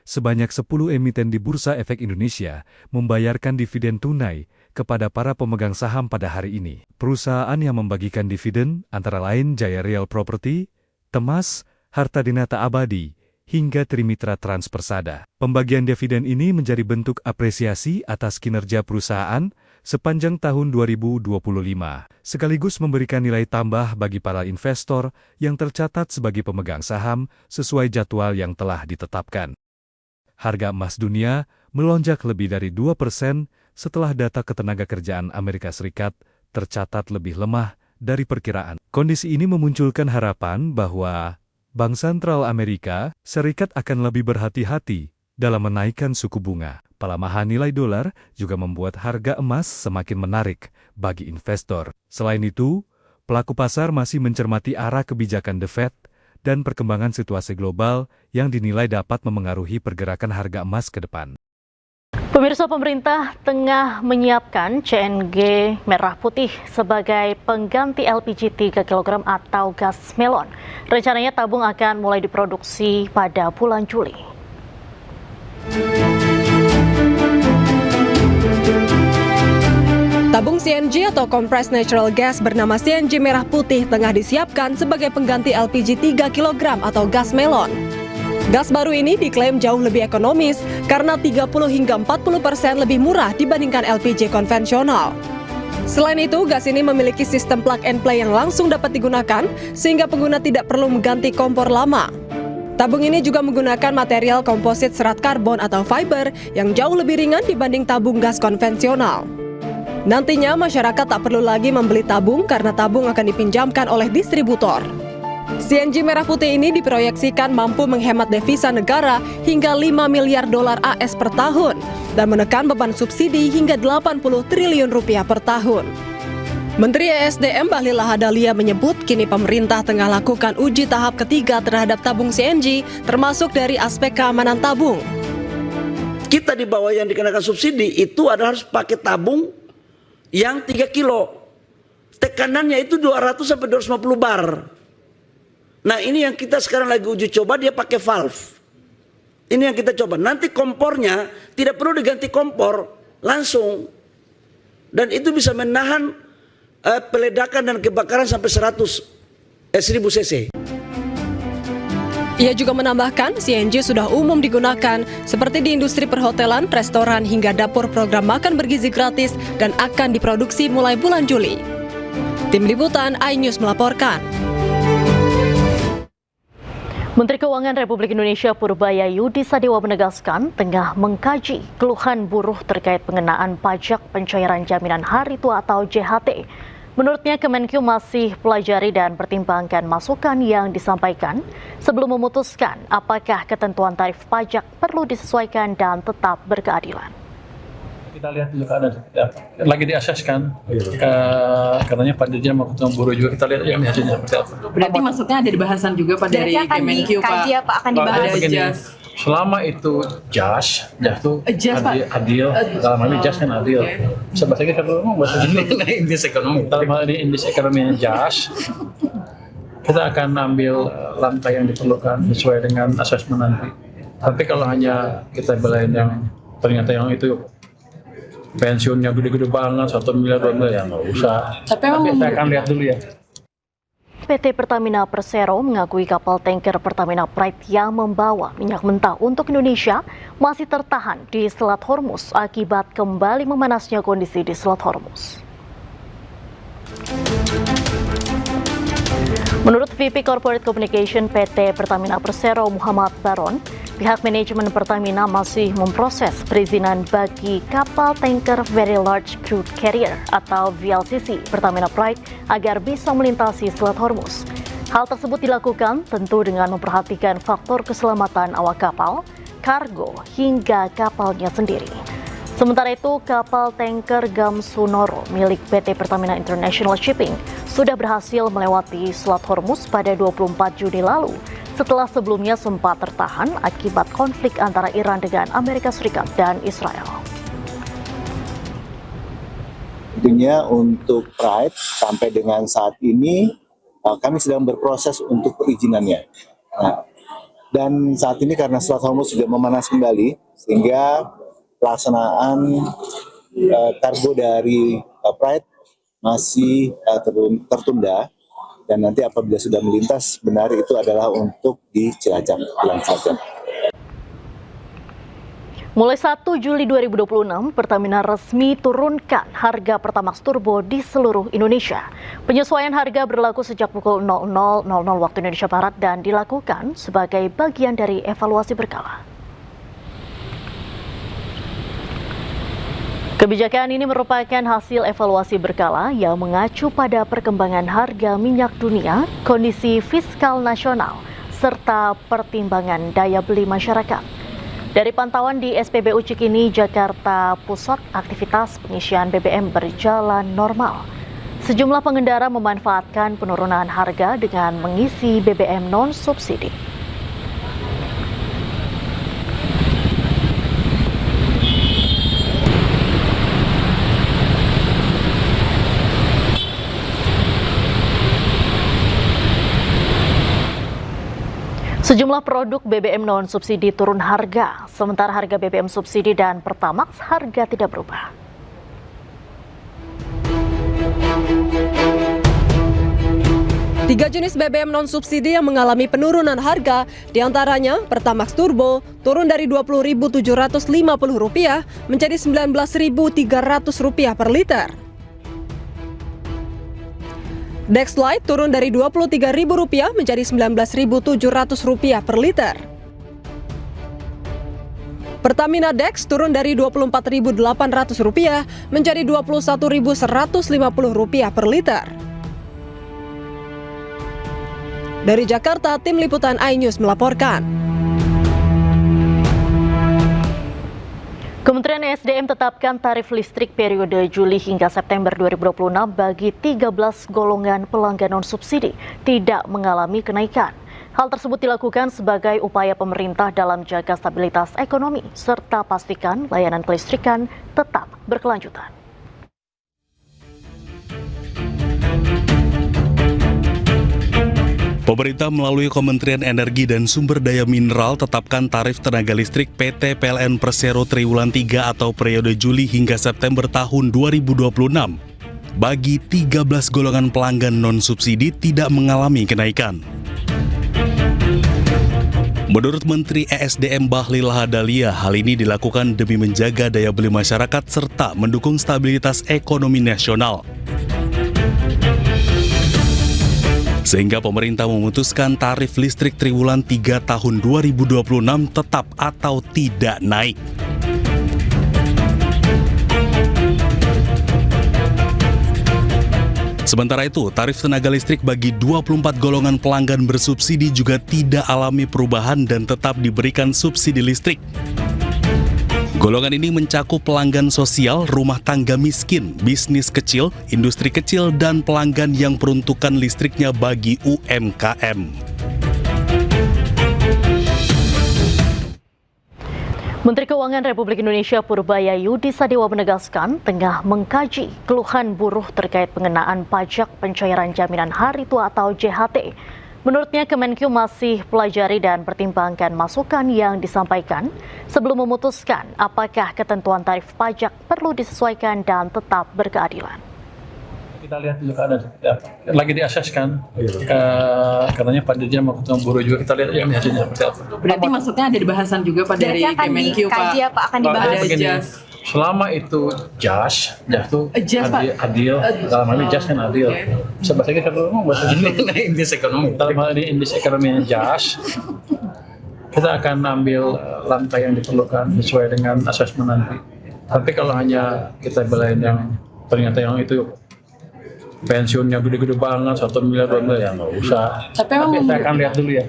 sebanyak 10 emiten di Bursa Efek Indonesia membayarkan dividen tunai kepada para pemegang saham pada hari ini. Perusahaan yang membagikan dividen antara lain Jaya Real Property, Temas, Harta Dinata Abadi, hingga Trimitra Transpersada. Pembagian dividen ini menjadi bentuk apresiasi atas kinerja perusahaan sepanjang tahun 2025, sekaligus memberikan nilai tambah bagi para investor yang tercatat sebagai pemegang saham sesuai jadwal yang telah ditetapkan. Harga emas dunia melonjak lebih dari 2% setelah data ketenagakerjaan Amerika Serikat tercatat lebih lemah dari perkiraan. Kondisi ini memunculkan harapan bahwa Bank Sentral Amerika Serikat akan lebih berhati-hati dalam menaikkan suku bunga. Pelemahan nilai dolar juga membuat harga emas semakin menarik bagi investor. Selain itu, pelaku pasar masih mencermati arah kebijakan The Fed dan perkembangan situasi global yang dinilai dapat memengaruhi pergerakan harga emas ke depan. Pemirsa, pemerintah tengah menyiapkan CNG merah putih sebagai pengganti LPG 3 kg atau gas melon. Rencananya tabung akan mulai diproduksi pada bulan Juli. Tabung CNG atau Compressed Natural Gas bernama CNG merah putih tengah disiapkan sebagai pengganti LPG 3 kg atau gas melon. Gas baru ini diklaim jauh lebih ekonomis karena 30 hingga 40% lebih murah dibandingkan LPG konvensional. Selain itu, gas ini memiliki sistem plug and play yang langsung dapat digunakan sehingga pengguna tidak perlu mengganti kompor lama. Tabung ini juga menggunakan material komposit serat karbon atau fiber yang jauh lebih ringan dibanding tabung gas konvensional. Nantinya masyarakat tak perlu lagi membeli tabung karena tabung akan dipinjamkan oleh distributor. CNG merah putih ini diproyeksikan mampu menghemat devisa negara hingga 5 miliar dolar AS per tahun dan menekan beban subsidi hingga 80 triliun rupiah per tahun. Menteri ESDM Bahlil Lahadalia menyebut kini pemerintah tengah lakukan uji tahap ketiga terhadap tabung CNG termasuk dari aspek keamanan tabung. Kita di bawah yang dikenakan subsidi itu adalah harus pakai tabung yang 3 kilo. Tekanannya itu 200 sampai 250 bar. Nah, ini yang kita sekarang lagi uji coba, dia pakai valve. Ini yang kita coba. Nanti kompornya tidak perlu diganti kompor langsung. Dan itu bisa menahan peledakan dan kebakaran sampai 1000 cc. Ia juga menambahkan CNG sudah umum digunakan seperti di industri perhotelan, restoran hingga dapur program makan bergizi gratis dan akan diproduksi mulai bulan Juli. Tim Liputan iNews melaporkan. Menteri Keuangan Republik Indonesia Purbaya Yudi Sadewa menegaskan tengah mengkaji keluhan buruh terkait pengenaan pajak pencairan jaminan hari tua atau JHT. Menurutnya Kemenkyu masih pelajari dan pertimbangkan masukan yang disampaikan sebelum memutuskan apakah ketentuan tarif pajak perlu disesuaikan dan tetap berkeadilan. Kita lihat juga ada lagi diaseskan katanya Pak Dirjen mau ketemu buruh juga, kita lihat yang hasilnya seperti apa. Berarti maksudnya ada bahasan juga Pak dari Kemenkyu Pak. Akan dibahas. Begini, selama itu jas itu adil, dalam hal ini jas kan adil. Bahasa Inggris kalau ngomong bahasa Inggris indeks ekonomi. Dalam hal ini indeks ekonominya jas, kita akan ambil langkah yang diperlukan sesuai dengan asesmen nanti. Tapi kalau hanya kita belain yang ternyata yang itu pensiunnya gede-gede banget, 1 miliar, 2 miliar, nggak usah. Tapi saya akan lihat dulu ya. PT Pertamina Persero mengakui kapal tanker Pertamina Pride yang membawa minyak mentah untuk Indonesia masih tertahan di Selat Hormuz akibat kembali memanasnya kondisi di Selat Hormuz. Menurut VP Corporate Communication PT Pertamina Persero Muhammad Baron, pihak manajemen Pertamina masih memproses perizinan bagi kapal tanker Very Large Crude Carrier atau VLCC Pertamina Pride agar bisa melintasi Selat Hormuz. Hal tersebut dilakukan tentu dengan memperhatikan faktor keselamatan awak kapal, kargo, hingga kapalnya sendiri. Sementara itu, kapal tanker Gamsunoro milik PT Pertamina International Shipping sudah berhasil melewati Selat Hormuz pada 24 Juni lalu setelah sebelumnya sempat tertahan akibat konflik antara Iran dengan Amerika Serikat dan Israel. Tentunya untuk Pride sampai dengan saat ini kami sedang berproses untuk perizinannya. Nah, Dan saat ini karena Strait Hormuz sudah memanas kembali, sehingga pelaksanaan kargo dari Pride masih tertunda. Dan nanti apabila sudah melintas, benar itu adalah untuk di Cilacap, Pulau Cilacap. Mulai 1 Juli 2026, Pertamina resmi turunkan harga Pertamax Turbo di seluruh Indonesia. Penyesuaian harga berlaku sejak pukul 00.00 waktu Indonesia Barat dan dilakukan sebagai bagian dari evaluasi berkala. Kebijakan ini merupakan hasil evaluasi berkala yang mengacu pada perkembangan harga minyak dunia, kondisi fiskal nasional, serta pertimbangan daya beli masyarakat. Dari pantauan di SPBU Cikini, Jakarta Pusat, aktivitas pengisian BBM berjalan normal. Sejumlah pengendara memanfaatkan penurunan harga dengan mengisi BBM non-subsidi. Sejumlah produk BBM non-subsidi turun harga, sementara harga BBM subsidi dan Pertamax harga tidak berubah. Tiga jenis BBM non-subsidi yang mengalami penurunan harga, diantaranya Pertamax Turbo turun dari Rp20.750 menjadi Rp19.300 per liter. Dex Lite turun dari Rp23.000 menjadi Rp19.700 per liter. Pertamina Dex turun dari Rp24.800 menjadi Rp21.150 per liter. Dari Jakarta, tim liputan iNews melaporkan. Kementerian SDM tetapkan tarif listrik periode Juli hingga September 2026 bagi 13 golongan pelanggan non-subsidi tidak mengalami kenaikan. Hal tersebut dilakukan sebagai upaya pemerintah dalam jaga stabilitas ekonomi serta pastikan layanan kelistrikan tetap berkelanjutan. Pemerintah melalui Kementerian Energi dan Sumber Daya Mineral tetapkan tarif tenaga listrik PT PLN Persero Triwulan 3 atau periode Juli hingga September tahun 2026. Bagi 13 golongan pelanggan non-subsidi tidak mengalami kenaikan. Menurut Menteri ESDM Bahlil Lahadalia, hal ini dilakukan demi menjaga daya beli masyarakat serta mendukung stabilitas ekonomi nasional. Sehingga pemerintah memutuskan tarif listrik triwulan 3 tahun 2026 tetap atau tidak naik. Sementara itu, tarif tenaga listrik bagi 24 golongan pelanggan bersubsidi juga tidak alami perubahan dan tetap diberikan subsidi listrik. Golongan ini mencakup pelanggan sosial, rumah tangga miskin, bisnis kecil, industri kecil, dan pelanggan yang peruntukan listriknya bagi UMKM. Menteri Keuangan Republik Indonesia Purbayayudi Sadewa menegaskan tengah mengkaji keluhan buruh terkait pengenaan pajak pencairan jaminan hari tua atau JHT. Menurutnya, Kemenkyu masih pelajari dan pertimbangkan masukan yang disampaikan sebelum memutuskan apakah ketentuan tarif pajak perlu disesuaikan dan tetap berkeadilan. Kita lihat dulu keadaan, lagi diaseskan, katanya Pak Dirjen mau ketemu buruh juga, kita lihat yang hasilnya seperti apa. Berarti maksudnya ada bahasan juga Pak dari Kemenkyu Pak? Akan dibahas. Selama itu jas itu adil, dalam hal ini jas kan adil. Sebetulnya kalau ngomong bahasa indeks ekonomi, dalam hal ini indeks ekonomi jas, kita akan ambil langkah yang diperlukan sesuai dengan asesmen nanti. Tapi kalau hanya kita belain yang ternyata yang itu pensiunnya gede-gede banget, 1 miliar, 2 miliar, ya nggak usah. Tapi saya akan lihat dulu ya.